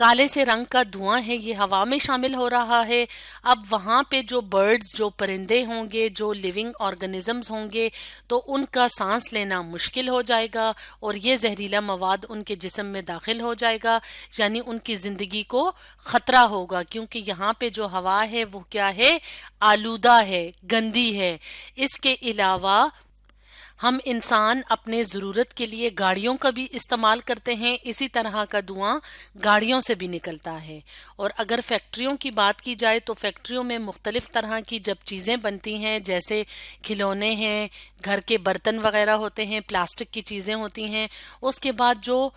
کالے سے رنگ کا دھواں ہے یہ ہوا میں شامل ہو رہا ہے. اب وہاں پہ جو برڈز، جو پرندے ہوں گے، جو لیونگ آرگنزمز ہوں گے، تو ان کا سانس لینا مشکل ہو جائے گا اور یہ زہریلا مواد ان کے جسم میں داخل ہو جائے گا، یعنی ان کی زندگی کو خطرہ ہوگا، کیونکہ یہاں پہ جو ہوا ہے وہ کیا ہے؟ آلودہ ہے، گندی ہے. اس کے علاوہ ہم انسان اپنے ضرورت کے لیے گاڑیوں کا بھی استعمال کرتے ہیں، اسی طرح کا دھواں گاڑیوں سے بھی نکلتا ہے. اور اگر فیکٹریوں کی بات کی جائے تو فیکٹریوں میں مختلف طرح کی جب چیزیں بنتی ہیں، جیسے کھلونے ہیں، گھر کے برتن وغیرہ ہوتے ہیں، پلاسٹک کی چیزیں ہوتی ہیں، اس کے بعد جو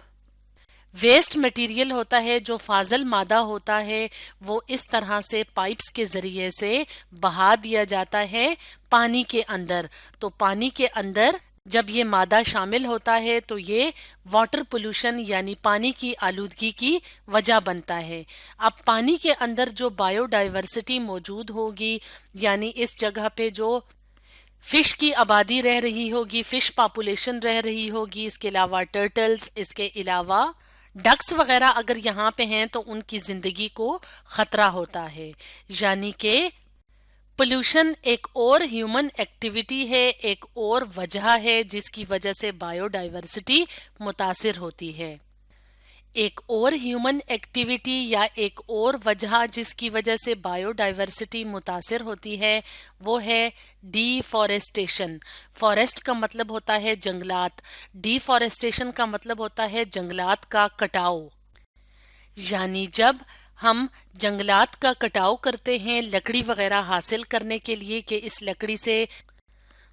ویسٹ مٹیریل ہوتا ہے، جو فاضل مادہ ہوتا ہے، وہ اس طرح سے پائپس کے ذریعے سے بہا دیا جاتا ہے پانی کے اندر. تو پانی کے اندر جب یہ مادہ شامل ہوتا ہے تو یہ واٹر پولوشن یعنی پانی کی آلودگی کی وجہ بنتا ہے. اب پانی کے اندر جو بایو ڈائیورسٹی موجود ہوگی، یعنی اس جگہ پہ جو فش کی آبادی رہ رہی ہوگی، فش پاپولیشن رہ رہی ہوگی، اس کے علاوہ ٹرٹلز، اس کے علاوہ ڈکس وغیرہ اگر یہاں پہ ہیں تو ان کی زندگی کو خطرہ ہوتا ہے. یعنی کہ پولوشن ایک اور ہیومن ایکٹیویٹی ہے، ایک اور وجہ ہے جس کی وجہ سے بایو ڈائیورسٹی متاثر ہوتی ہے. ایک اور ہیومن ایکٹیویٹی یا ایک اور وجہ جس کی وجہ سے بایو ڈائیورسٹی متاثر ہوتی ہے وہ ہے ڈی فارسٹیشن. فارسٹ کا مطلب ہوتا ہے جنگلات، ڈی فارسٹیشن کا مطلب ہوتا ہے جنگلات کا کٹاؤ. یعنی جب ہم جنگلات کا کٹاؤ کرتے ہیں لکڑی وغیرہ حاصل کرنے کے لیے کہ اس لکڑی سے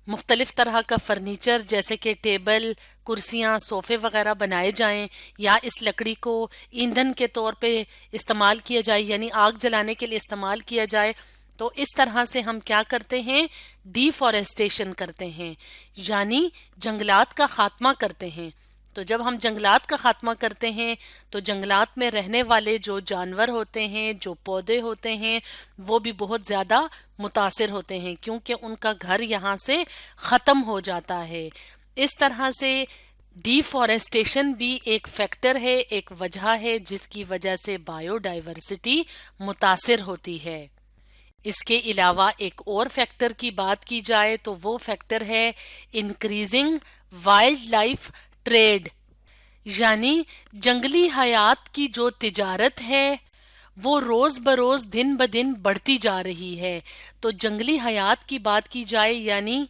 مختلف طرح کا فرنیچر جیسے کہ ٹیبل، کرسیاں، صوفے وغیرہ بنائے جائیں، یا اس لکڑی کو ایندھن کے طور پہ استعمال کیا جائے، یعنی آگ جلانے کے لیے استعمال کیا جائے، تو اس طرح سے ہم کیا کرتے ہیں؟ ڈی فارسٹیشن کرتے ہیں، یعنی جنگلات کا خاتمہ کرتے ہیں. تو جب ہم جنگلات کا خاتمہ کرتے ہیں تو جنگلات میں رہنے والے جو جانور ہوتے ہیں، جو پودے ہوتے ہیں، وہ بھی بہت زیادہ متاثر ہوتے ہیں کیونکہ ان کا گھر یہاں سے ختم ہو جاتا ہے. اس طرح سے ڈی فارسٹیشن بھی ایک فیکٹر ہے، ایک وجہ ہے جس کی وجہ سے بایو ڈائیورسٹی متاثر ہوتی ہے. اس کے علاوہ ایک اور فیکٹر کی بات کی جائے تو وہ فیکٹر ہے انکریزنگ وائلڈ لائف ٹریڈ، یعنی جنگلی حیات کی جو تجارت ہے وہ روز بروز دن بدن بڑھتی جا رہی ہے. تو جنگلی حیات کی بات کی جائے یعنی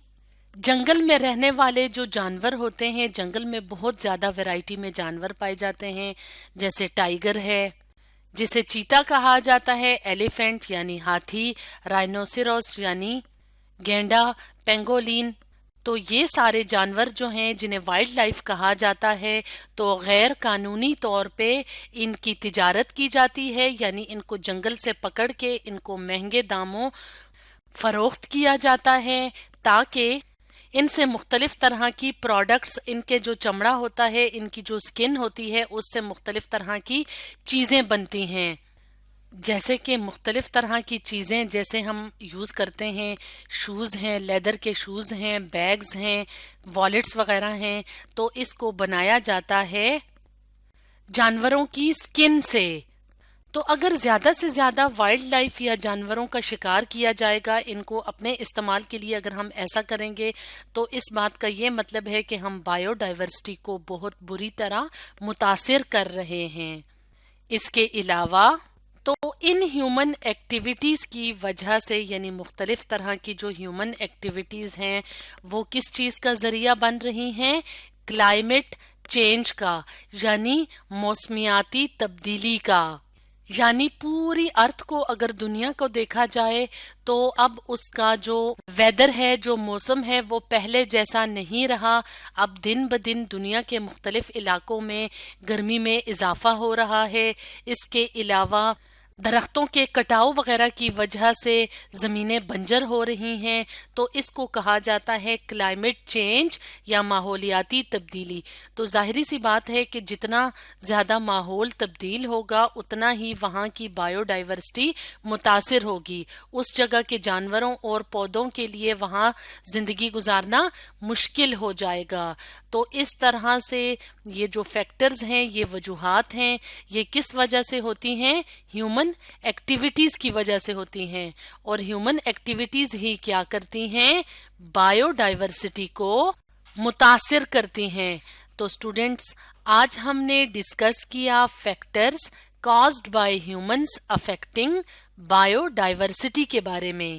جنگل میں رہنے والے جو جانور ہوتے ہیں، جنگل میں بہت زیادہ ویرائٹی میں جانور پائے جاتے ہیں، جیسے ٹائیگر ہے جسے چیتا کہا جاتا ہے، ایلیفینٹ یعنی ہاتھی، رائنوسیروس یعنی گینڈا، پینگولین. تو یہ سارے جانور جو ہیں جنہیں وائلڈ لائف کہا جاتا ہے، تو غیر قانونی طور پہ ان کی تجارت کی جاتی ہے، یعنی ان کو جنگل سے پکڑ کے ان کو مہنگے داموں فروخت کیا جاتا ہے تاکہ ان سے مختلف طرح کی پروڈکٹس، ان کے جو چمڑا ہوتا ہے، ان کی جو سکن ہوتی ہے، اس سے مختلف طرح کی چیزیں بنتی ہیں. جیسے کہ مختلف طرح کی چیزیں جیسے ہم یوز کرتے ہیں، شوز ہیں، لیدر کے شوز ہیں، بیگز ہیں، والیٹس وغیرہ ہیں، تو اس کو بنایا جاتا ہے جانوروں کی سکن سے. تو اگر زیادہ سے زیادہ وائلڈ لائف یا جانوروں کا شکار کیا جائے گا، ان کو اپنے استعمال کے لیے اگر ہم ایسا کریں گے تو اس بات کا یہ مطلب ہے کہ ہم بایو ڈائیورسٹی کو بہت بری طرح متاثر کر رہے ہیں. اس کے علاوہ تو ان ہیومن ایکٹیویٹیز کی وجہ سے، یعنی مختلف طرح کی جو ہیومن ایکٹیویٹیز ہیں وہ کس چیز کا ذریعہ بن رہی ہیں؟ کلائمیٹ چینج کا، یعنی موسمیاتی تبدیلی کا. یعنی پوری ارتھ کو اگر دنیا کو دیکھا جائے تو اب اس کا جو ویدر ہے، جو موسم ہے، وہ پہلے جیسا نہیں رہا. اب دن بدن دنیا کے مختلف علاقوں میں گرمی میں اضافہ ہو رہا ہے. اس کے علاوہ درختوں کے کٹاؤ وغیرہ کی وجہ سے زمینیں بنجر ہو رہی ہیں، تو اس کو کہا جاتا ہے کلائمیٹ چینج یا ماحولیاتی تبدیلی۔ تو ظاہری سی بات ہے کہ جتنا زیادہ ماحول تبدیل ہوگا اتنا ہی وہاں کی بایو ڈائیورسٹی متاثر ہوگی، اس جگہ کے جانوروں اور پودوں کے لیے وہاں زندگی گزارنا مشکل ہو جائے گا۔ تو اس طرح سے یہ جو فیکٹرز ہیں، یہ وجوہات ہیں، یہ کس وجہ سے ہوتی ہیں؟ ہیومن ایکٹیویٹیز کی وجہ سے ہوتی ہیں، اور ہیومن ایکٹیویٹیز ہی کیا کرتی ہیں؟ بایو ڈائیورسٹی کو متاثر کرتی ہیں۔ تو اسٹوڈینٹس، آج ہم نے ڈسکس کیا factors caused by humans affecting bio diversity کے بارے میں۔